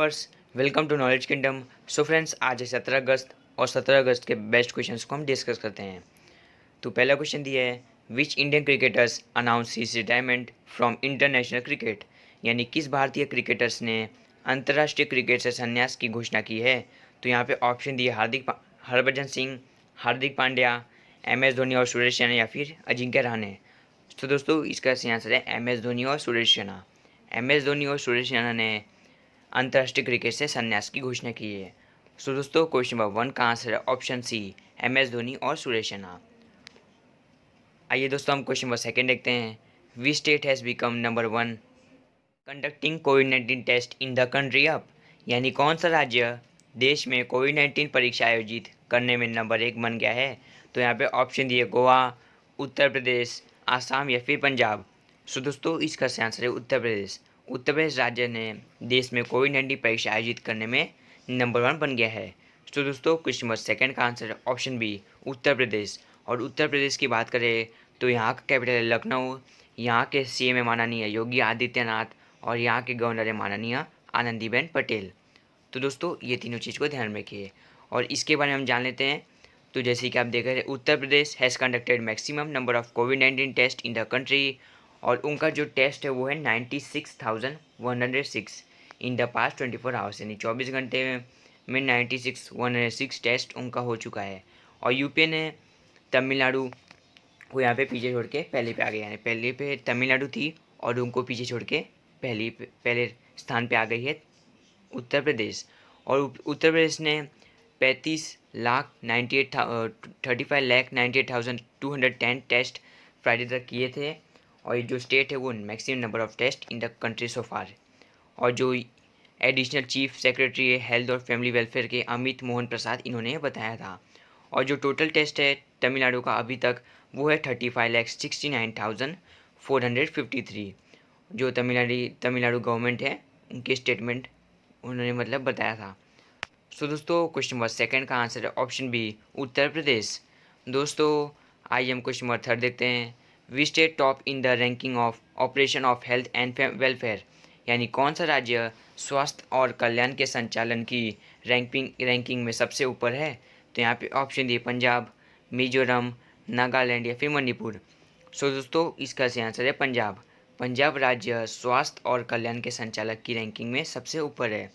Viewers, welcome to knowledge kingdom. So friends, आज है 17 अगस्त और 17 अगस्त के बेस्ट क्वेश्चंस को हम डिस्कस करते हैं। तो पहला क्वेश्चन दिया है, which Indian cricketers announce his retirement from international cricket. यानी किस भारतीय क्रिकेटर्स ने अंतर्राष्ट्रीय क्रिकेट से संन्यास की घोषणा की है। तो यहाँ पे ऑप्शन दिए हरभजन सिंह, हार्दिक पांड्या, MS धोनी और सुरेश रैना या फिर अजिंक्य रहाणे। तो दोस्तों इसका सही आंसर है MS धोनी और सुरेश रैना। MS धोनी और सुरेश रैना ने अंतर्राष्ट्रीय क्रिकेट से संन्यास की घोषणा की है। सो दोस्तों क्वेश्चन नंबर 1 का आंसर है ऑप्शन सी, MS धोनी और सुरेश रैना। आइए दोस्तों हम क्वेश्चन नंबर 2 देखते हैं। Which state has become number 1 conducting कोविड-19 test in the country up. यानी कौन सा राज्य देश में कोविड-19 परीक्षा आयोजित करने में नंबर 1 बन गया है। तो यहाँ पे ऑप्शन दिए गोवा, उत्तर प्रदेश, आसाम या फिर पंजाब। सो दोस्तों इसका सही आंसर है उत्तर प्रदेश। उत्तर प्रदेश राज्य ने देश में कोविड-19 परीक्षा आयोजित करने में नंबर 1 बन गया है। तो दोस्तों क्वेश्चन नंबर 2 का आंसर है ऑप्शन बी, उत्तर प्रदेश। और उत्तर प्रदेश की बात करें तो यहाँ का कैपिटल है लखनऊ, यहाँ के CM है माननीय योगी आदित्यनाथ और यहाँ के गवर्नर है माननीय आनंदीबेन पटेल। तो दोस्तों ये तीनों चीज़ को ध्यान में रखिए और इसके बारे में हम जान लेते हैं। तो जैसे कि आप देख रहे हैं, Uttar Pradesh has conducted maximum number of कोविड-19 टेस्ट इन द कंट्री। और उनका जो टेस्ट है वो है 96,106 इन द पास्ट 24 आवर्स। यानी 24 घंटे में 96,106 टेस्ट उनका हो चुका है। और यूपी ने तमिलनाडु को यहाँ पे पीछे छोड़ के पहले पे आ गए। यानी पहले पे तमिलनाडु थी और उनको पीछे छोड़ के पहले स्थान पे आ गई है उत्तर प्रदेश। और उत्तर प्रदेश ने 35,98,210 टेस्ट फ्राइडे तक किए थे। और ये जो स्टेट है वो maximum number of test in the country so far. और जो एडिशनल चीफ सेक्रेटरी है हेल्थ और फैमिली वेलफेयर के अमित मोहन प्रसाद, इन्होंने बताया था। और जो टोटल टेस्ट है तमिलनाडु का अभी तक वो है 35,69,453। जो तमिलनाडु गवर्नमेंट है उनके स्टेटमेंट उन्होंने मतलब बताया था। सो दोस्तों क्वेश्चन नंबर 2 का आंसर है ऑप्शन बी, उत्तर प्रदेश। दोस्तों आइए हम क्वेश्चन नंबर 3 देखते हैं। We state top in the ranking of operation of health and welfare. यानी कौन सा राज्य स्वास्थ्य और कल्याण के संचालन की रैंकिंग में सबसे ऊपर है। तो यहाँ पे ऑप्शन दिए पंजाब, मिजोरम, नागालैंड या फिर मणिपुर। सो दोस्तों इसका सही आंसर है पंजाब। पंजाब राज्य स्वास्थ्य और कल्याण के संचालक की रैंकिंग में सबसे ऊपर है।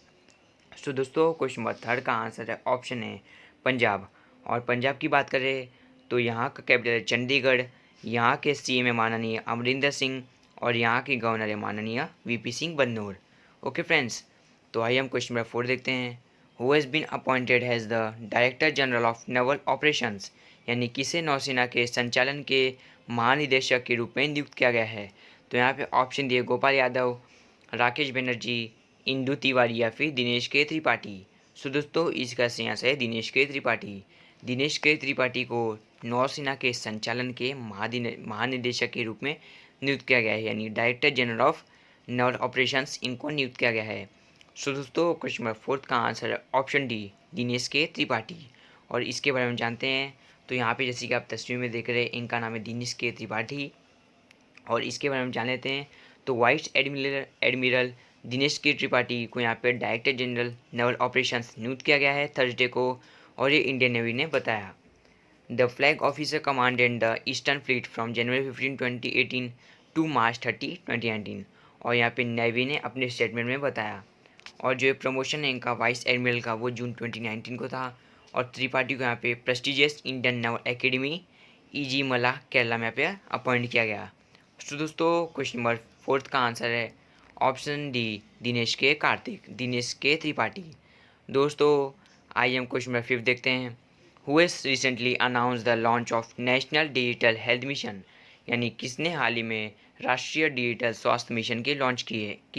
सो दोस्तों क्वेश्चन नंबर 3 का आंसर है ऑप्शन है पंजाब। और पंजाब की बात करें तो यहाँ का कैपिटल है चंडीगढ़, यहाँ के CM है माननीय अमरिंदर सिंह और यहाँ के गवर्नर है माननीय VP Singh Badnore. Okay friends, तो आइए हम क्वेश्चन नंबर 4 देखते हैं। Who has been appointed has the director general of naval operations. यानी किसे नौसेना के संचालन के महानिदेशक के रूप में नियुक्त किया गया है। तो यहाँ पे ऑप्शन दिए गोपाल यादव, राकेश बनर्जी, इंदु तिवारी या फिर दिनेश के त्रिपाठी। सो दोस्तों इसका सही आंसर है दिनेश के त्रिपाठी। दिनेश के त्रिपाठी को नौसेना के संचालन के महानिदेशक के रूप में नियुक्त किया गया है। यानी director general of naval operations इनको नियुक्त किया गया है। सो दोस्तों क्वेश्चन नंबर 4 का आंसर है ऑप्शन डी, दिनेश के त्रिपाठी। और इसके बारे में जानते हैं। तो यहाँ पे जैसे कि आप तस्वीर में देख रहे हैं, इनका नाम है दिनेश के त्रिपाठी। और इसके बारे में जान लेते हैं। तो वाइस एडमिरल दिनेश के त्रिपाठी को यहाँ पे डायरेक्टर जनरल नेवल ऑपरेशंस नियुक्त किया गया है थर्सडे को। और ये इंडियन नेवी ने बताया। The flag officer commanded the eastern fleet from January 15, 2018 to March 30, 2019। और यहाँ पे नेवी ने अपने स्टेटमेंट में बताया। और जो प्रमोशन है इनका वाइस एडमिरल का वो जून 2019 को था। और त्रिपाठी को यहाँ पे prestigious Indian naval academy EG मला केरला में यहाँ पे अपॉइंट किया गया। तो दोस्तों क्वेश्चन नंबर 4 का आंसर है ऑप्शन डी, दिनेश के त्रिपाठी। दोस्तों आइए हम क्वेश्चन नंबर 5 देखते हैं। Who has recently announce the launch of national digital health mission. यानी किसने हाल ही में राष्ट्रीय डिजिटल स्वास्थ्य मिशन की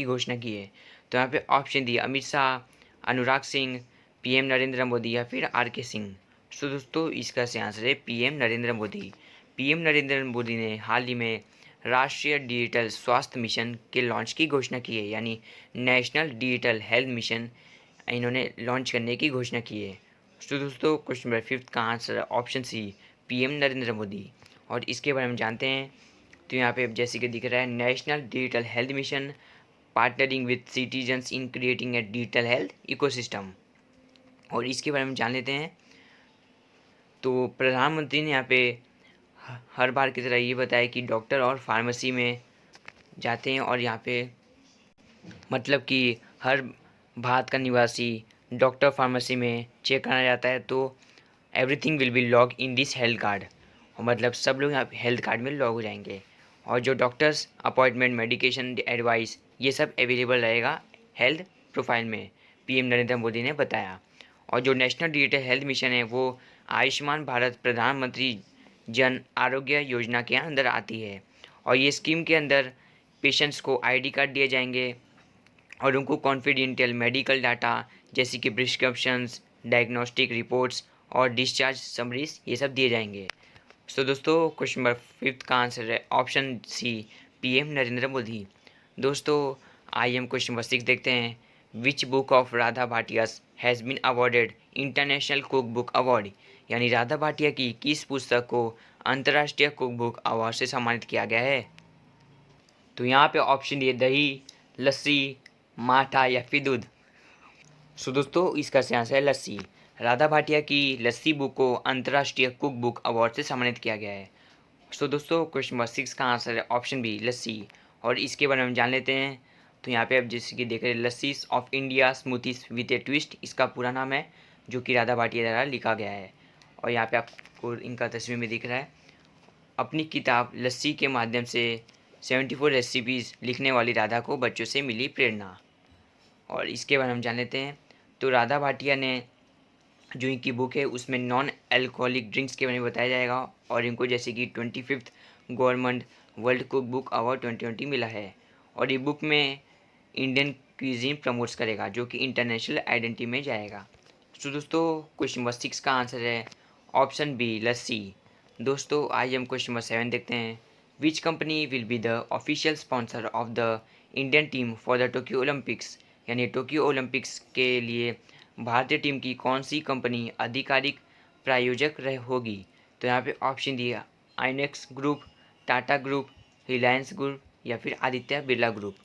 घोषणा की है। तो यहाँ पे ऑप्शन दिए अमित शाह, अनुराग सिंह, PM नरेंद्र मोदी या फिर RK सिंह। सो दोस्तों इसका सही आंसर है PM नरेंद्र मोदी। PM नरेंद्र मोदी ने हाल ही में राष्ट्रीय डिजिटल स्वास्थ्य मिशन के लॉन्च की घोषणा की है। यानी नेशनल डिजिटल हेल्थ मिशन इन्होंने लॉन्च करने की घोषणा की है। तो दोस्तों क्वेश्चन नंबर 5 का आंसर है option C, PM Narendra Modi. और इसके बारे में जानते हैं। तो यहाँ पे जैसे कि दिख रहा है national digital health mission partnering with citizens in creating a digital health ecosystem. और इसके बारे में जान लेते हैं। तो प्रधानमंत्री ने यहाँ पे हर बार की तरह ये बताया कि डॉक्टर और फार्मेसी में जाते हैं और यहाँ पे मतलब कि हर भारत का निवासी डॉक्टर फार्मेसी में चेक कराना जाता है, तो everything will be log in this health card. और मतलब सब लोग यहाँ हेल्थ कार्ड में लॉग हो जाएंगे और जो डॉक्टर्स अपॉइंटमेंट मेडिकेशन एडवाइस ये सब अवेलेबल रहेगा हेल्थ प्रोफाइल में, पीएम नरेंद्र मोदी ने बताया। और जो नेशनल डिजिटल हेल्थ मिशन है वो आयुष्मान भारत प्रधानमंत्री जन आरोग्य योजना के अंदर आती है। और ये स्कीम के अंदर पेशेंट्स को आईडी कार्ड दिए जाएंगे और उनको कॉन्फिडेंशियल मेडिकल डाटा जैसे कि प्रिस्क्रिप्शंस, डायग्नोस्टिक रिपोर्ट्स और डिस्चार्ज समरीज ये सब दिए जाएंगे। सो दोस्तों क्वेश्चन नंबर 5 का आंसर है option C, PM Narendra Modi. दोस्तों आइए हम क्वेश्चन नंबर 6 देखते हैं। Which book of Radha Bhatia's has been awarded international cook book award, यानी राधा भाटिया की किस पुस्तक को अंतर्राष्ट्रीय कुक बुक अवार्ड से सम्मानित किया गया है। तो यहाँ पे ऑप्शन दिए दही, लस्सी, माठा या फिर दूध। सो दोस्तों इसका सही आंसर है लस्सी। राधा भाटिया की लस्सी बुक को अंतर्राष्ट्रीय कुक बुक अवार्ड से सम्मानित किया गया है। सो दोस्तों क्वेश्चन नंबर 6 का आंसर है ऑप्शन बी, लस्सी। और इसके बारे में जान लेते हैं। तो यहाँ पे आप जैसे कि देख रहे हैं, lassi of India smoothies with a twist इसका पूरा नाम है, जो कि राधा भाटिया द्वारा लिखा गया है। और यहाँ पे आपको इनका तस्वीर में दिख रहा है। अपनी किताब लस्सी के माध्यम से 74 रेसिपीज़ लिखने वाली राधा को बच्चों से मिली प्रेरणा। और इसके बारे में हम जान लेते हैं। तो राधा भाटिया ने जो इनकी बुक है उसमें नॉन अल्कोहलिक ड्रिंक्स के बारे में बताया जाएगा और इनको जैसे कि 25th government world cook book award 2020 मिला है। और ये बुक में इंडियन क्यूजीन प्रमोट्स करेगा जो कि इंटरनेशनल आइडेंटिटी में जाएगा। तो दोस्तों क्वेश्चन नंबर 6 का आंसर है ऑप्शन बी, लस्सी। दोस्तों आइए हम क्वेश्चन नंबर 7 देखते हैं। Which company will be the official sponsor of the Indian team for the Tokyo Olympics, यानी टोक्यो ओलंपिक्स के लिए भारतीय टीम की कौन सी कंपनी आधिकारिक प्रायोजक होगी। तो यहाँ पे ऑप्शन दिया INOX group, Tata group, Reliance group या फिर आदित्य बिरला ग्रुप।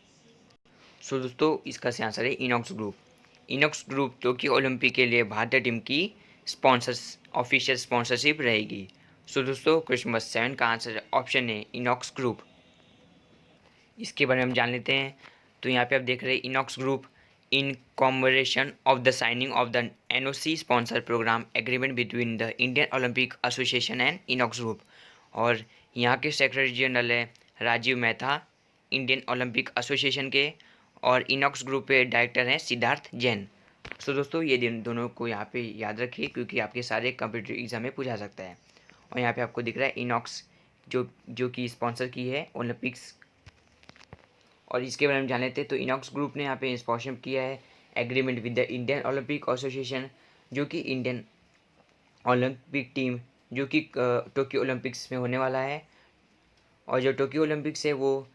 सो दोस्तों इसका सही आंसर है Inox group. Inox group Tokyo Olympic के लिए भारतीय टीम की ऑफिशियल स्पॉन्सरशिप रहेगी। सो दोस्तों क्वेश्चन नंबर 7 का आंसर है ऑप्शन है इनॉक्स ग्रुप। इसके बारे में हम जान लेते हैं। तो यहाँ पे आप देख रहे हैं INOX group in commemoration of the signing of the NOC sponsor programme agreement between the Indian Olympic Association and INOX group. और यहाँ के सेक्रेटरी जनरल है Rajeev Mehta Indian Olympic Association के, और इनॉक्स ग्रुप के डायरेक्टर हैं सिद्धार्थ जैन। तो दोस्तों ये दोनों को यहाँ पे याद रखिए क्योंकि आपके सारे कंप्यूटर एग्जाम में पूछा सकता है। और यहाँ पे आपको दिख रहा है इनॉक्स जो कि स्पॉन्सर की है ओलंपिक्स। और इसके बारे में जान लेते हैं। तो इनॉक्स ग्रुप ने यहाँ पे स्पॉन्सरशिप किया है agreement with the Indian Olympic association, जो कि इंडियन ओलंपिक टीम जो कि टोक्यो ओलंपिक्स में होने वाला है। और जो टोक्यो ओलंपिक्स है वो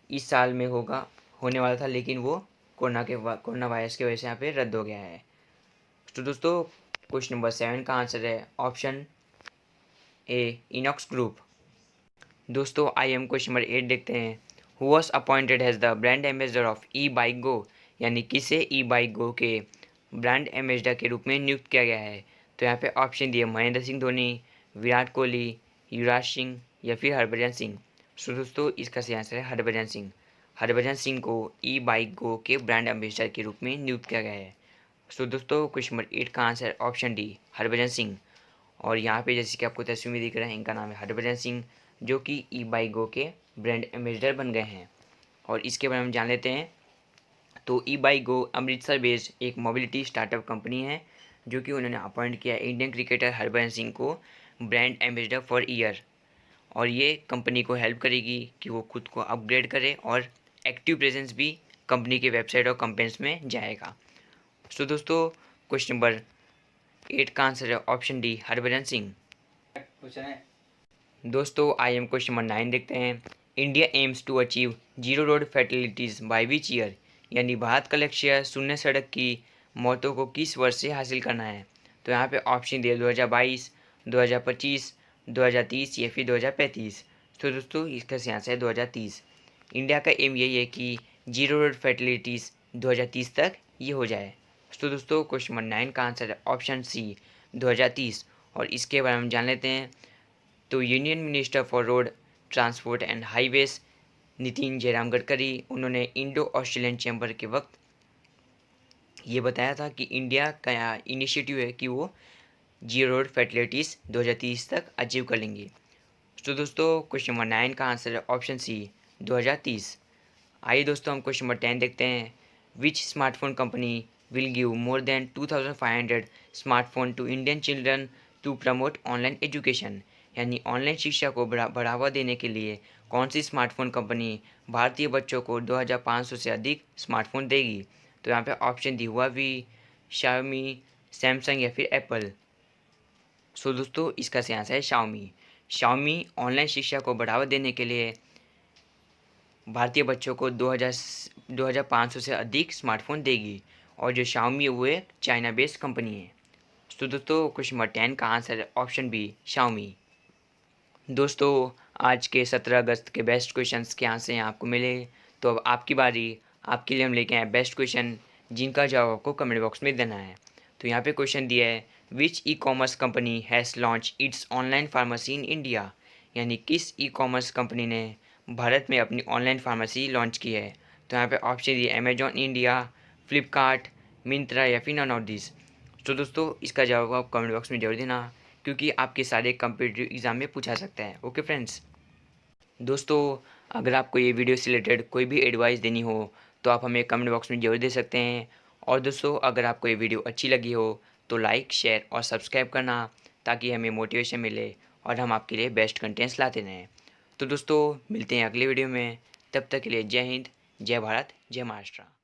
इस साल में होने वाला था, लेकिन वो कोरोना वायरस की वजह से यहाँ पे रद्द हो गया है। तो दोस्तों क्वेश्चन नंबर 7 का आंसर है ऑप्शन ए, इनॉक्स ग्रुप। दोस्तों आई एम क्वेश्चन नंबर 8 देखते हैं। Who was appointed as the brand ambassador of e bike go, यानी किसे ई बाइक गो के ब्रांड एम्बेसडर के रूप में नियुक्त किया गया है। तो यहाँ पे ऑप्शन दिए महेंद्र सिंह धोनी, विराट कोहली, युवराज सिंह या फिर हरभजन सिंह। सो दोस्तों इसका सही आंसर है हरभजन सिंह। हरभजन सिंह को ई बाइक गो के ब्रांड एम्बेसडर के रूप में नियुक्त किया गया है। सो दोस्तों क्वेश्चन नंबर 8 का आंसर है ऑप्शन डी, हरभजन सिंह। और यहाँ पे जैसे कि आपको तस्वीर में दिख रहा है इनका नाम है हरभजन सिंह, जो कि ई बाइक गो के ब्रांड एम्बेसडर बन गए हैं। और इसके बारे में जान लेते हैं। तो ई बाइक गो अमृतसर बेस्ड एक मोबिलिटी स्टार्टअप कंपनी है, जो कि उन्होंने अपॉइंट किया इंडियन क्रिकेटर हरभजन सिंह को ब्रांड एम्बेसडर फॉर ईयर। और ये कंपनी को हेल्प करेगी कि वो खुद को अपग्रेड करे और एक्टिव प्रेजेंस भी कंपनी के वेबसाइट और कंपेन्स में जाएगा। सो दोस्तों क्वेश्चन नंबर 8 का आंसर है ऑप्शन डी, हरभजन सिंह। दोस्तों आई एम क्वेश्चन नंबर 9 देखते हैं। India aims to achieve zero road fatalities by which year, यानी भारत का लक्ष्य शून्य सड़क की मौतों को किस वर्ष से हासिल करना है। तो यहाँ पे ऑप्शन दिए 2022, 2025, 2030 या फिर 2035। तो दोस्तों इसका सही आंसर है 2030। इंडिया का एम यही है कि जीरो रोड फैटिलिटीज़ 2030 तक ये हो जाए। तो दोस्तों क्वेश्चन नंबर 9 का आंसर है ऑप्शन सी 2030। और इसके बारे में हम जान लेते हैं। तो union minister for road transport and highways Nitin Jairam Gadkari, उन्होंने इंडो ऑस्ट्रेलियन चैम्बर के वक्त ये बताया था कि इंडिया का इनिशिएटिव है कि वो जीरो रोड फैटिलिटीज़ 2030 तक अचीव कर लेंगे। तो दोस्तों क्वेश्चन नंबर 9 का आंसर है ऑप्शन सी 2030। आइए दोस्तों हम क्वेश्चन नंबर 10 देखते हैं। Which smartphone company will give more than 2500 smartphone to Indian children to promote online education. यानी ऑनलाइन शिक्षा को बढ़ावा देने के लिए कौन सी स्मार्टफोन कंपनी भारतीय बच्चों को 2500 से अधिक स्मार्टफोन देगी। तो यहाँ पे ऑप्शन दी हुआ वी, शाओमी, सैमसंग या फिर एप्पल। सो दोस्तों इसका सही आंसर है शाओमी। शाओमी ऑनलाइन शिक्षा को बढ़ावा देने के लिए भारतीय बच्चों को 2500 से अधिक स्मार्टफोन देगी। और जो शाओमी है वो एक चाइना बेस्ड कंपनी है। तो दोस्तों क्वेश्चन नंबर 10 का आंसर है ऑप्शन बी शाओमी। दोस्तों आज के 17 अगस्त के बेस्ट क्वेश्चंस के आंसर यहाँ आपको मिले। तो अब आपकी बारी। आपके लिए हम लेके आए बेस्ट क्वेश्चन जिनका जवाब आपको कमेंट बॉक्स में देना है। तो यहाँ पे क्वेश्चन दिया है which e commerce company has launched its online pharmacy in India. यानी किस ई कॉमर्स कंपनी ने भारत में अपनी ऑनलाइन फार्मेसी लॉन्च की है। तो यहाँ पे ऑप्शन दिए अमेजॉन इंडिया, फ्लिपकार्ट, मिंत्रा या फिर नन ऑफ दिस। तो दोस्तों इसका जवाब आप कमेंट बॉक्स में जरूर देना क्योंकि आपके सारे कम्पिटिटिव एग्ज़ाम में पूछा सकता है। Okay friends. दोस्तों अगर आपको ये वीडियो से रिलेटेड कोई भी एडवाइस देनी हो तो आप हमें कमेंट बॉक्स में जरूर दे सकते हैं। और दोस्तों अगर आपको ये वीडियो अच्छी लगी हो तो लाइक, शेयर और सब्सक्राइब करना ताकि हमें मोटिवेशन मिले और हम आपके लिए बेस्ट कंटेंट्स लाते रहें। तो दोस्तों मिलते हैं अगले वीडियो में। तब तक के लिए जय हिंद, जय भारत, जय महाराष्ट्र।